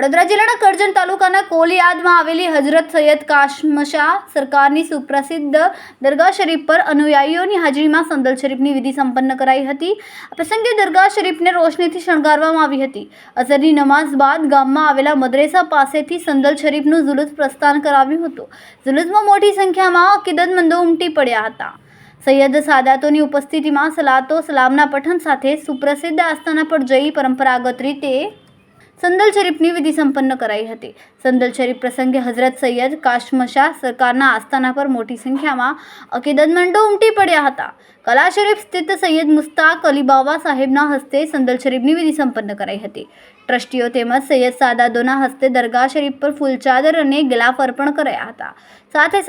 વડોદરા જિલ્લાના કરજણ તાલુકાના કોલિયાદમાં આવેલી હજરત સૈયદ કાશમશા સરકારની સુપ્રસિદ્ધ દરગાહ શરીફ પર અનુયાયીઓની હાજરીમાં સંદલ શરીફની વિધિ સંપન્ન કરાઈ હતી. આ પ્રસંગે દરગાહ શરીફને રોશનીથી શણગારવામાં આવી હતી. અસરની નમાઝ બાદ ગામમાં આવેલા મદ્રેસા પાસેથી સંદલ શરીફનું જુલુસ પ્રસ્થાન કરાવ્યું હતું. જુલુસમાં મોટી સંખ્યામાં અકીદતમંદો ઉમટી પડ્યા હતા. સૈયદ સાદાતોની ઉપસ્થિતિમાં સલાતો સલામના પઠન સાથે સુપ્રસિદ્ધ આસ્થાના પર જઈ પરંપરાગત રીતે સંદલ શરીફની વિધિ સંપન્ન કરાઈ હતી. સંદલ શરીફ પ્રસંગે હઝરત સૈયદ કાશમશા સરકારના આસ્થાના પર મોટી સંખ્યામાં અકીદતમંદો ઉમટી પડ્યા હતા. કલા શરીફ સ્થિત સૈયદ મુસ્તાક અલી બાવા સાહેબના હસ્તે સંદલ શરીફની વિધિ સંપન્ન કરાઈ હતી. ટ્રસ્ટીઓ તેમજ સૈયદ સાદાતોના હસ્તે દરગાહ શરીફ પર ફૂલચાદર અને ગિલાફ અર્પણ કરાયા હતા.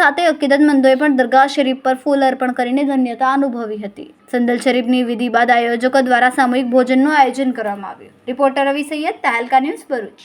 સાથે અકીદતમંદોએ પણ દરગાહ શરીફ પર ફૂલ અર્પણ કરીને ધન્યતા અનુભવી હતી. સંદલ શરીફની વિધિ બાદ આયોજકો દ્વારા સામૂહિક ભોજનનું આયોજન કરવામાં આવ્યું. રિપોર્ટર રવિ સૈયદ, તહેલકા ન્યૂઝ, ભરૂચ.